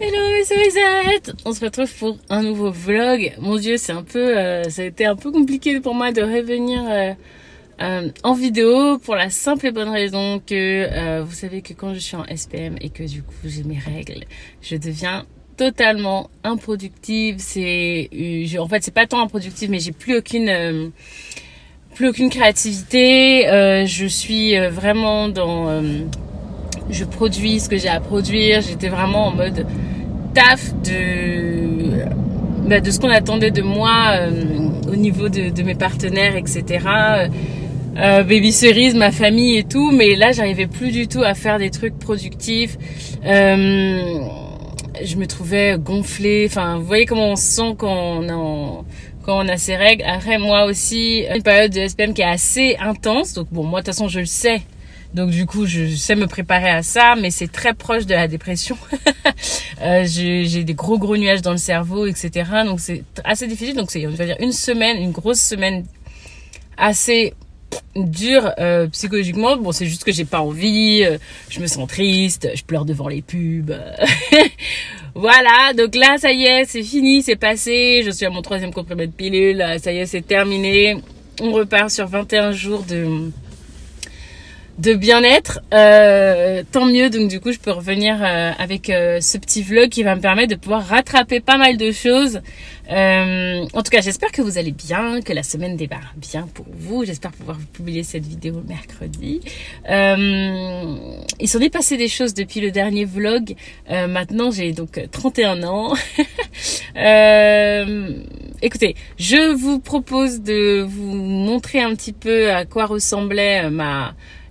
Hello, c'est Lisette. On se retrouve pour un nouveau vlog. Mon Dieu, c'est un peu, ça a été un peu compliqué pour moi de revenir en vidéo pour la simple et bonne raison que vous savez que quand je suis en SPM et que du coup j'ai mes règles, je deviens totalement improductive. En fait, c'est pas tant improductive, mais j'ai plus aucune créativité. Je suis vraiment dans je produis ce que j'ai à produire. J'étais vraiment en mode taf de ce qu'on attendait de moi au niveau de mes partenaires, etc. Baby cerise, ma famille et tout. Mais là, j'arrivais plus du tout à faire des trucs productifs. Je me trouvais gonflée. Enfin, vous voyez comment on se sent quand on a ses règles. Après, moi aussi, une période de SPM qui est assez intense. Donc bon, moi, de toute façon, je le sais. Donc du coup, je sais me préparer à ça, mais c'est très proche de la dépression. J'ai des gros nuages dans le cerveau, etc. Donc c'est assez difficile. Donc c'est, on va dire, une grosse semaine assez dure psychologiquement. Bon, c'est juste que j'ai pas envie, je me sens triste, je pleure devant les pubs. Voilà, donc là, ça y est, c'est fini, c'est passé. Je suis à mon 3e comprimé de pilule. Ça y est, c'est terminé. On repart sur 21 jours de bien-être, tant mieux. Donc du coup je peux revenir avec ce petit vlog qui va me permettre de pouvoir rattraper pas mal de choses. En tout cas, j'espère que vous allez bien, que la semaine démarre bien pour vous. J'espère pouvoir vous publier cette vidéo mercredi. Il s'en est passé des choses depuis le dernier vlog. Maintenant j'ai donc 31 ans. Écoutez, je vous propose de vous montrer un petit peu à quoi ressemblait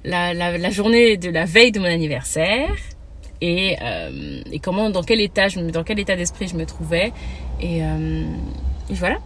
la journée de la veille de mon anniversaire et comment, dans quel état d'esprit je me trouvais et voilà.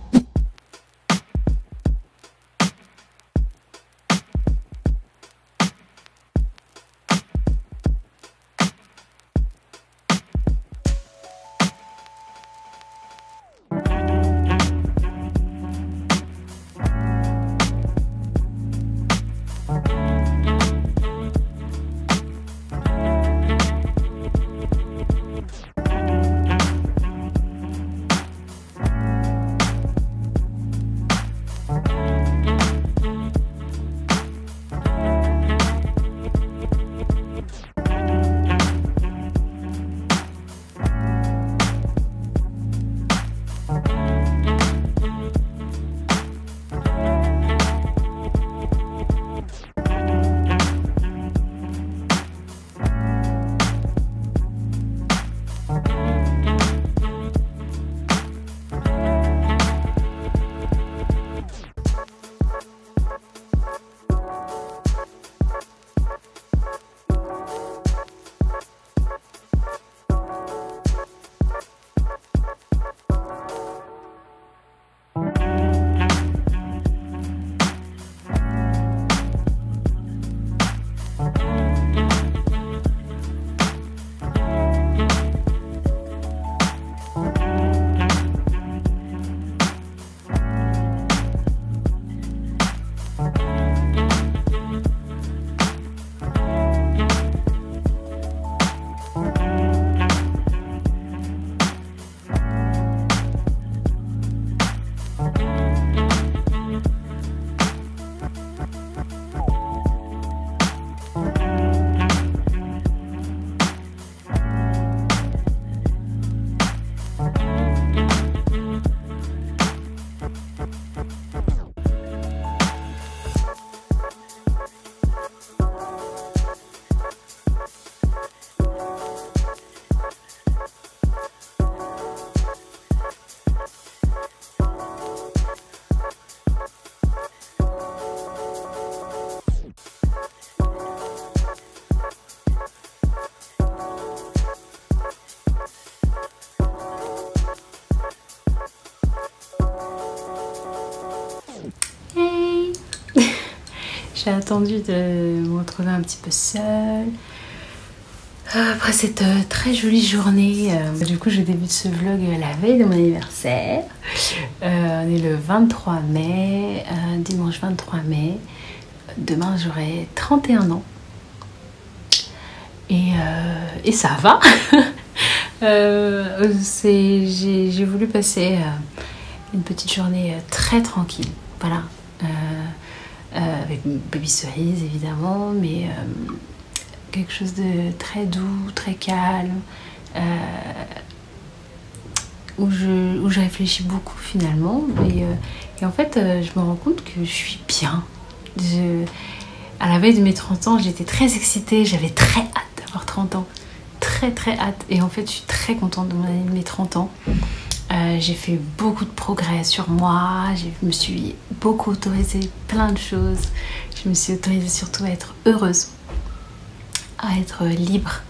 J'ai attendu de me retrouver un petit peu seule après cette très jolie journée. Du coup, je débute ce vlog la veille de mon anniversaire. On est le 23 mai, dimanche 23 mai. Demain, j'aurai 31 ans. Et ça va. J'ai voulu passer une petite journée très tranquille, voilà, avec une baby cerise évidemment, mais quelque chose de très doux, très calme, où je réfléchis beaucoup finalement, et en fait je me rends compte que je suis bien. À la veille de mes 30 ans, j'étais très excitée, j'avais très hâte d'avoir 30 ans. Très hâte, et en fait je suis très contente de mes 30 ans. J'ai fait beaucoup de progrès sur moi, je me suis beaucoup autorisée plein de choses, je me suis autorisée surtout à être heureuse, à être libre,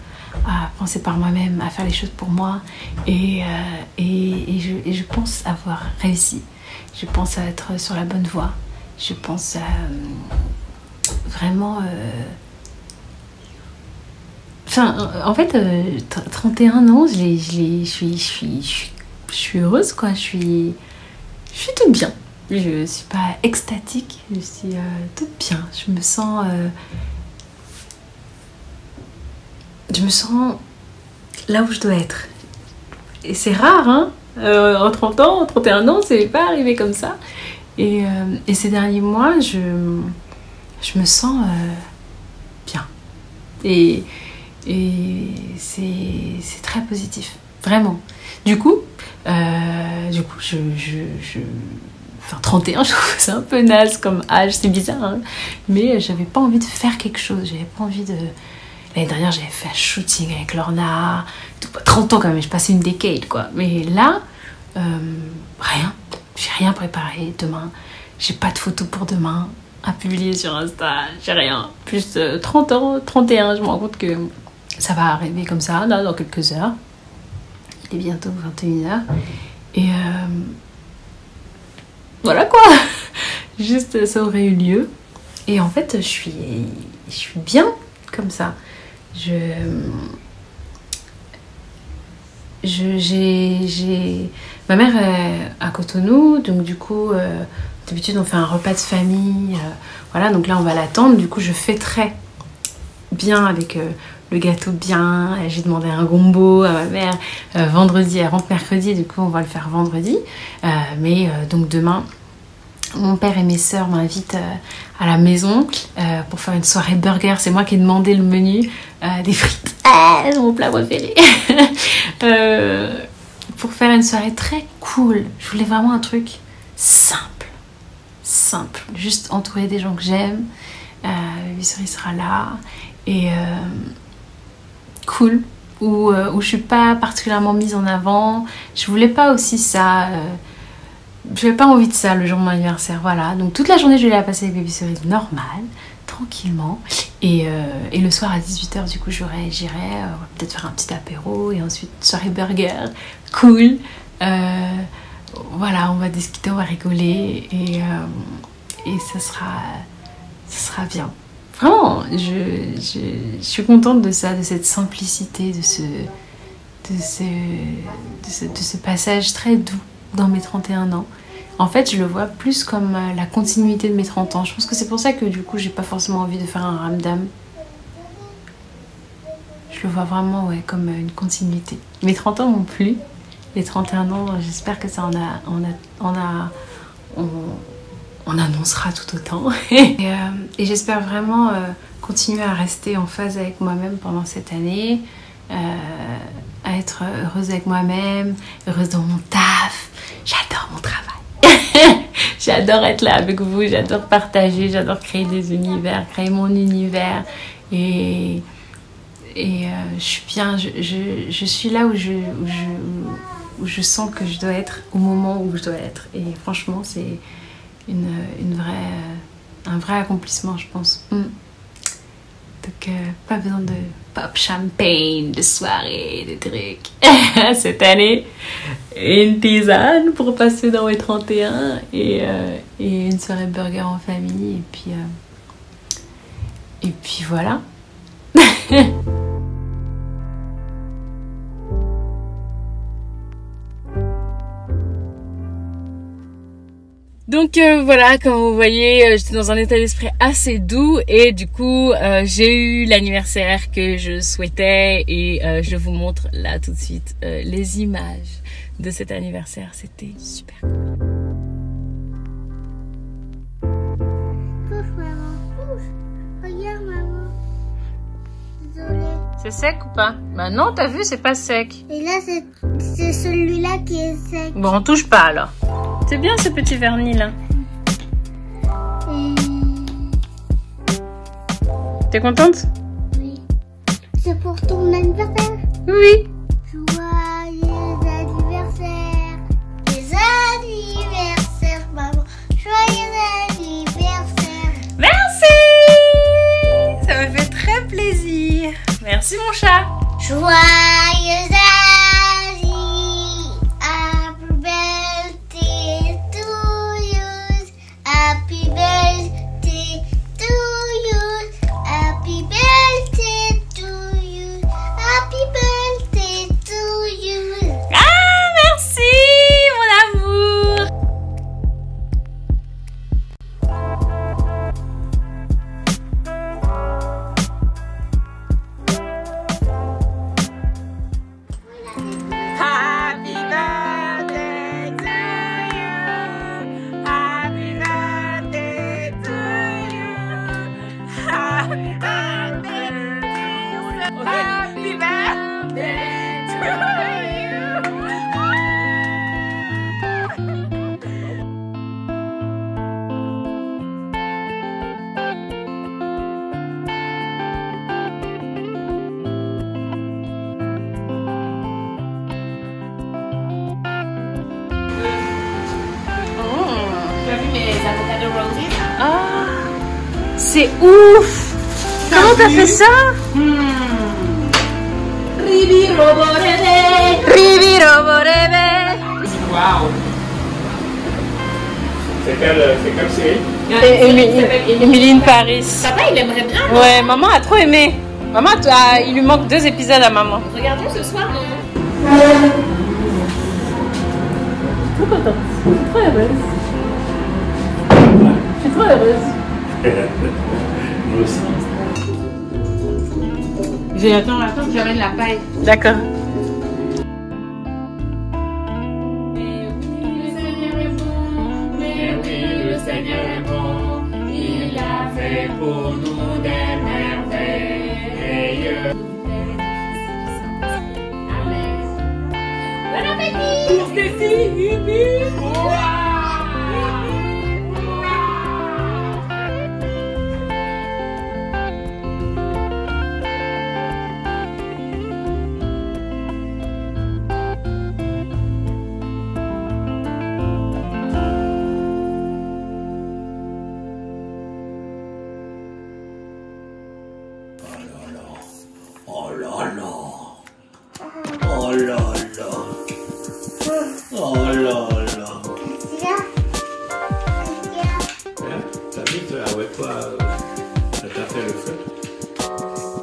à penser par moi-même, à faire les choses pour moi, et je pense avoir réussi, je pense à être sur la bonne voie, je pense à vraiment... Enfin, en fait, 31 ans, je suis heureuse, quoi. Je suis toute bien. Je suis pas extatique, je suis toute bien. Je me sens là où je dois être. Et c'est rare, hein. En 30 ans, en 31 ans, c'est pas arrivé comme ça. Et ces derniers mois, je me sens bien. Et c'est très positif, vraiment. Du coup, enfin 31, je trouve ça un peu naze comme âge, c'est bizarre, hein, mais j'avais pas envie de faire quelque chose, j'avais pas envie de... L'année dernière, j'avais fait un shooting avec Lorna, 30 ans quand même, je passais une décade, quoi. Mais là, rien, j'ai rien préparé demain, j'ai pas de photos pour demain à publier sur Insta, j'ai rien. Plus 30 ans, 31, je me rends compte que ça va arriver comme ça, là, dans quelques heures. Il est bientôt 21h. Et voilà quoi. Juste, ça aurait eu lieu. Et en fait, je suis bien comme ça. Ma mère est à Cotonou, donc du coup, d'habitude, on fait un repas de famille. Voilà, donc là, on va l'attendre. Du coup, je fêterai bien avec... le gâteau bien, j'ai demandé un gombo à ma mère vendredi, elle rentre mercredi, du coup on va le faire vendredi, donc demain mon père et mes sœurs m'invitent à la maison pour faire une soirée burger. C'est moi qui ai demandé le menu, des frites, c'est mon plat préféré. Pour faire une soirée très cool. Je voulais vraiment un truc simple, juste entouré des gens que j'aime. Baby Cerise sera là, et cool, où je suis pas particulièrement mise en avant. Je voulais pas aussi ça, j'avais pas envie de ça le jour de mon anniversaire, voilà. Donc toute la journée je vais la passer avec Baby Cerise normale, tranquillement, et le soir à 18h du coup j'irai, on va peut-être faire un petit apéro, et ensuite soirée burger, cool, voilà, on va discuter, on va rigoler, et ça sera bien. Vraiment, je suis contente de ça, de cette simplicité, de ce passage très doux dans mes 31 ans. En fait, je le vois plus comme la continuité de mes 30 ans. Je pense que c'est pour ça que du coup, j'ai pas forcément envie de faire un ramdam. Je le vois vraiment, ouais, comme une continuité. Mes 30 ans m'ont plu. Les 31 ans, j'espère que ça on annoncera tout autant. Et j'espère vraiment continuer à rester en phase avec moi-même pendant cette année, à être heureuse avec moi-même, heureuse dans mon taf. J'adore mon travail. J'adore être là avec vous, j'adore partager, j'adore créer des univers, créer mon univers. Et je suis bien, je suis là où je sens que je dois être au moment où je dois être. Et franchement, c'est un vrai accomplissement, je pense. Donc pas besoin de pop champagne, de soirée, de trucs. Cette année, une tisane pour passer dans mes 31, et une soirée burger en famille, et puis voilà. Donc voilà, comme vous voyez, j'étais dans un état d'esprit assez doux et du coup j'ai eu l'anniversaire que je souhaitais et je vous montre là tout de suite les images de cet anniversaire. C'était super cool. Touche, maman, touche. Regarde, maman. Désolée. C'est sec ou pas? Bah non, t'as vu, c'est pas sec. Et là, c'est celui-là qui est sec. Bon, on touche pas alors. C'est bien ce petit vernis là. Et... T'es contente? Oui. C'est pour ton anniversaire. Oui. Joyeux anniversaire. Joyeux anniversaire, maman. Joyeux anniversaire. Merci. Ça me fait très plaisir. Merci mon chat. Joyeux anniversaire. Happy birthday to you. Happy birthday to you. Happy birthday to you. Happy birthday to you. Ah, merci mon amour. Happy birthday to you. Happy birthday to you. Happy birthday to you. Happy birthday to Tu as vu mes avocados roses? Ah, c'est ouf. Comment t'as fait ça? Ribi robo bébé. Ribi robo bébé. Waouh. C'est quelle série? Émilie Paris. Papa, il aimerait bien. Ouais, maman a trop aimé. Maman, il lui manque 2 épisodes à maman. Regardons ce soir, non? Trop contente. Je suis trop heureuse. Je suis trop heureuse. Moi aussi. Attends, j'amène la paille. D'accord. Mais oui, le Seigneur est bon. Il a fait pour nous des merveilles. Bon appétit. Pour Cécile, Bibi. Oh là là. Oh là là. Oh là là. Tiens. Hein? T'as vu, avec toi, ça t'a fait le feu.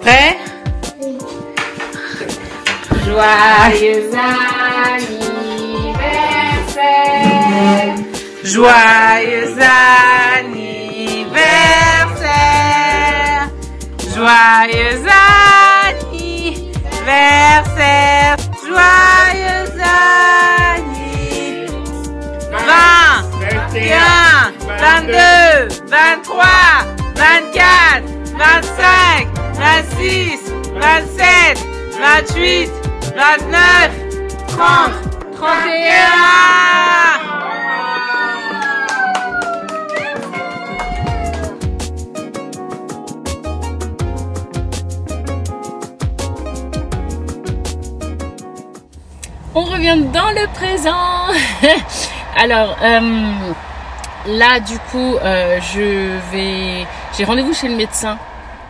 Prêt? Oui. Joyeux anniversaire. Joyeux anniversaire. Joyeux anniversaire. Joyeux anniversaire. 20, 21, 22, 23, 24, 25, 26, 27, 28, 29, 30, 31. On revient dans le présent. Alors, là, du coup, j'ai rendez-vous chez le médecin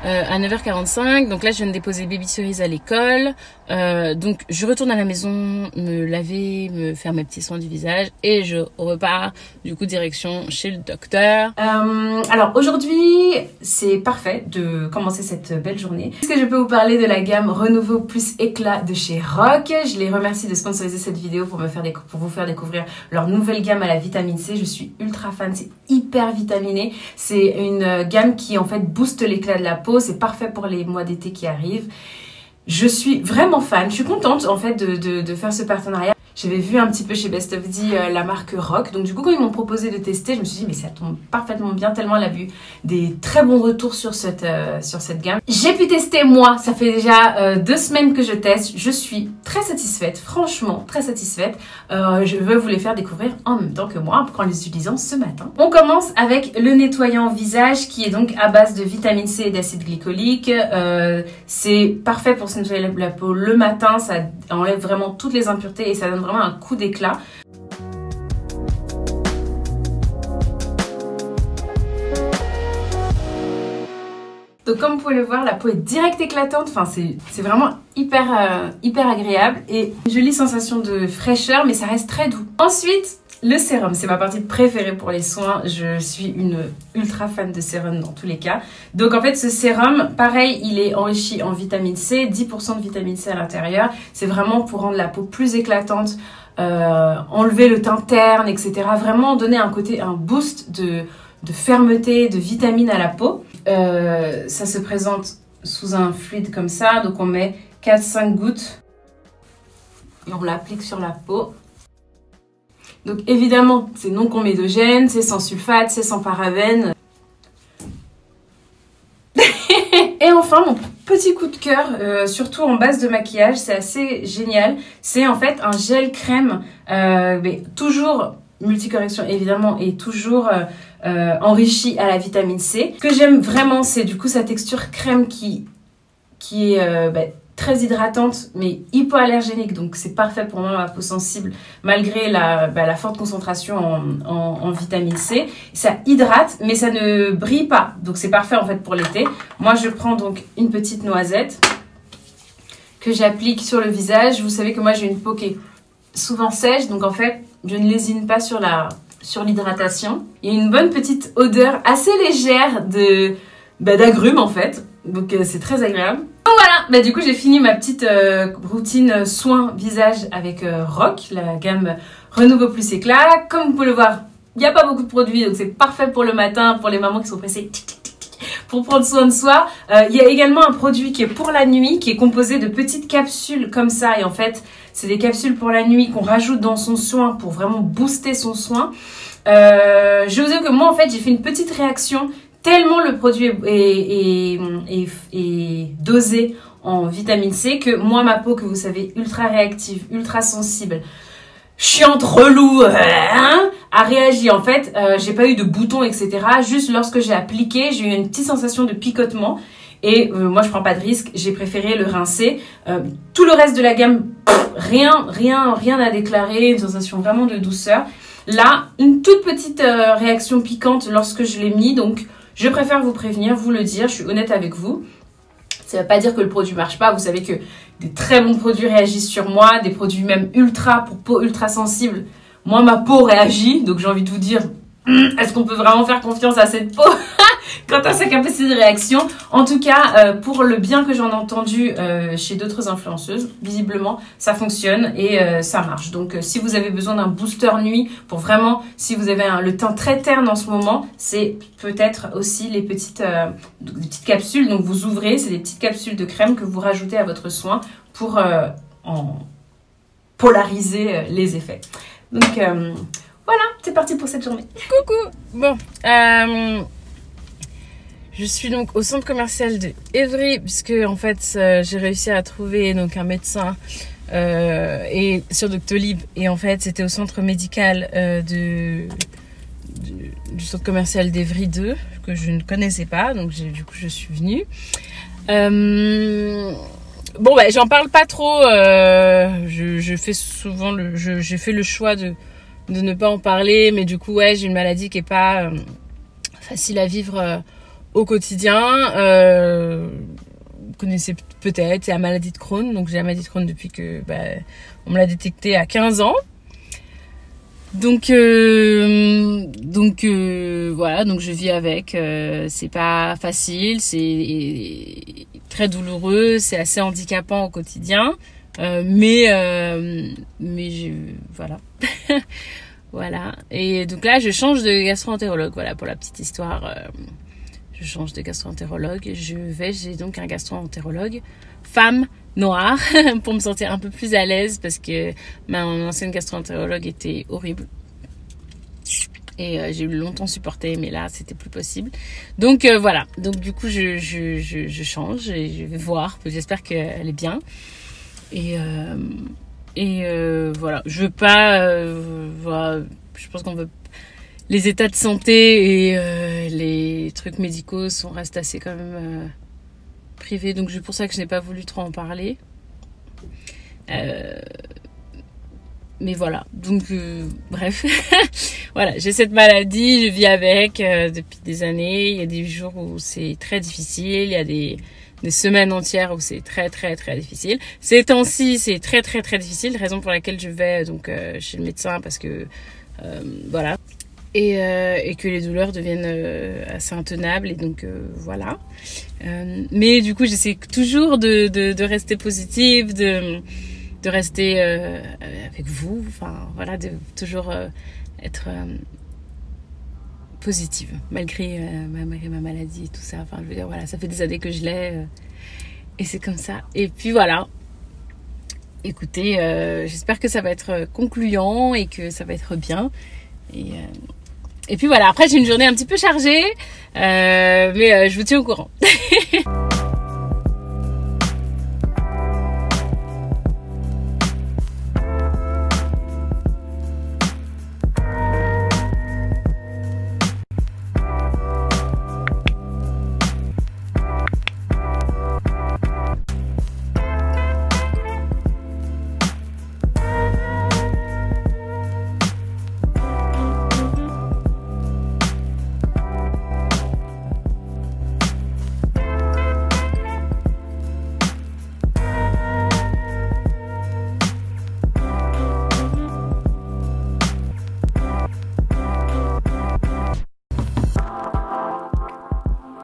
à 9h45. Donc là, je viens de déposer Baby Cerise à l'école. Donc je retourne à la maison, me laver, me faire mes petits soins du visage et je repars du coup direction chez le docteur. Alors aujourd'hui, c'est parfait de commencer cette belle journée. Est-ce que je peux vous parler de la gamme Renouveau plus Éclat de chez Rock? Je les remercie de sponsoriser cette vidéo pour vous faire découvrir leur nouvelle gamme à la vitamine C. Je suis ultra fan, c'est hyper vitaminé. C'est une gamme qui en fait booste l'éclat de la peau. C'est parfait pour les mois d'été qui arrivent. Je suis vraiment fan. Je suis contente en fait de faire ce partenariat. J'avais vu un petit peu chez Best of D la marque Rock. Donc du coup, quand ils m'ont proposé de tester, je me suis dit mais ça tombe parfaitement bien tellement elle a vu des très bons retours sur cette gamme. J'ai pu tester moi. Ça fait déjà 2 semaines que je teste. Je suis très satisfaite. Franchement, très satisfaite. Je veux vous les faire découvrir en même temps que moi en les utilisant ce matin. On commence avec le nettoyant visage qui est donc à base de vitamine C et d'acide glycolique. C'est parfait pour se nettoyer la peau le matin. Ça enlève vraiment toutes les impuretés et ça donne vraiment un coup d'éclat. Donc comme vous pouvez le voir, la peau est direct éclatante, enfin c'est vraiment hyper agréable et une jolie sensation de fraîcheur mais ça reste très doux. Ensuite, le sérum, c'est ma partie préférée pour les soins. Je suis une ultra fan de sérum dans tous les cas. Donc en fait ce sérum, pareil, il est enrichi en vitamine C, 10% de vitamine C à l'intérieur. C'est vraiment pour rendre la peau plus éclatante, enlever le teint terne, etc. Vraiment donner un boost de fermeté, de vitamine à la peau. Ça se présente sous un fluide comme ça. Donc on met 4-5 gouttes et on l'applique sur la peau. Donc évidemment, c'est non comédogène, c'est sans sulfate, c'est sans parabènes. Et enfin, mon petit coup de cœur, surtout en base de maquillage, c'est assez génial. C'est en fait un gel crème, mais toujours multicorrection évidemment et toujours enrichi à la vitamine C. Ce que j'aime vraiment, c'est du coup sa texture crème qui est très hydratante mais hypoallergénique, donc c'est parfait pour moi, ma peau sensible, malgré la forte concentration en vitamine C. Ça hydrate mais ça ne brille pas, donc c'est parfait en fait pour l'été. Moi je prends donc une petite noisette que j'applique sur le visage. Vous savez que moi j'ai une peau qui est souvent sèche, donc en fait je ne lésine pas sur l'hydratation. Il y a une bonne petite odeur assez légère d'agrumes en fait, donc c'est très agréable. Donc voilà, du coup j'ai fini ma petite routine soin visage avec Rock, la gamme Renouveau plus Éclat. Comme vous pouvez le voir, il n'y a pas beaucoup de produits, donc c'est parfait pour le matin, pour les mamans qui sont pressées pour prendre soin de soi. Il y a également un produit qui est pour la nuit, qui est composé de petites capsules comme ça, et en fait c'est des capsules pour la nuit qu'on rajoute dans son soin pour vraiment booster son soin. Je vais vous dire que moi en fait j'ai fait une petite réaction tellement le produit est dosé en vitamine C que moi ma peau, que vous savez, ultra réactive, ultra sensible, chiante, relou, a réagi. En fait j'ai pas eu de boutons etc, juste lorsque j'ai appliqué j'ai eu une petite sensation de picotement et moi je prends pas de risque, j'ai préféré le rincer. Tout le reste de la gamme, rien à déclarer, une sensation vraiment de douceur. Là, une toute petite réaction piquante lorsque je l'ai mis, donc je préfère vous prévenir, vous le dire, je suis honnête avec vous. Ça ne veut pas dire que le produit marche pas, vous savez que des très bons produits réagissent sur moi, des produits même pour peau ultra sensible. Moi, ma peau réagit, donc j'ai envie de vous dire, est-ce qu'on peut vraiment faire confiance à cette peau quant à sa capacité de réaction? En tout cas, pour le bien que j'en ai entendu chez d'autres influenceuses, visiblement, ça fonctionne et ça marche. Donc, si vous avez besoin d'un booster nuit, pour vraiment, si vous avez le teint très terne en ce moment, c'est peut-être aussi les petites capsules. Donc, vous ouvrez, c'est des petites capsules de crème que vous rajoutez à votre soin pour en polariser les effets. Donc, voilà, c'est parti pour cette journée. Coucou. Bon, je suis donc au centre commercial de Évry puisque en fait j'ai réussi à trouver donc un médecin et sur Doctolib, et en fait c'était au centre médical du centre commercial d'Évry 2 que je ne connaissais pas, donc du coup je suis venue. Bon j'en parle pas trop, je fais souvent j'ai fait le choix de ne pas en parler, mais du coup j'ai une maladie qui est pas facile à vivre au quotidien, vous connaissez peut-être, c'est la maladie de Crohn. Donc j'ai la maladie de Crohn depuis que on me l'a détectée à 15 ans. Donc voilà, donc je vis avec. C'est pas facile, c'est très douloureux, c'est assez handicapant au quotidien, mais voilà. Voilà. Et donc là, je change de gastro-entérologue. Voilà pour la petite histoire. Je change de gastro-entérologue. J'ai donc un gastro-entérologue femme noire pour me sentir un peu plus à l'aise parce que mon ancienne gastro-entérologue était horrible. Et j'ai longtemps supporté, mais là, c'était plus possible. Donc voilà. Donc du coup, je change et je vais voir. J'espère qu'elle est bien. Et voilà. Je veux pas. Voilà. Je pense qu'on veut. Les états de santé et les trucs médicaux restent assez quand même privés. Donc c'est pour ça que je n'ai pas voulu trop en parler. Mais voilà, donc bref, voilà, j'ai cette maladie, je vis avec depuis des années. Il y a des jours où c'est très difficile, il y a des semaines entières où c'est très très très difficile. Ces temps-ci, c'est très très très difficile, raison pour laquelle je vais donc chez le médecin parce que voilà, et que les douleurs deviennent assez intenables et donc voilà. Mais du coup, j'essaie toujours de rester positive, de rester avec vous, enfin voilà, de toujours être positive malgré ma maladie et tout ça. Enfin, je veux dire, voilà, ça fait des années que je l'ai et c'est comme ça. Et puis voilà. Écoutez, j'espère que ça va être concluant et que ça va être bien. Et puis voilà. Après, j'ai une journée un petit peu chargée, mais je vous tiens au courant.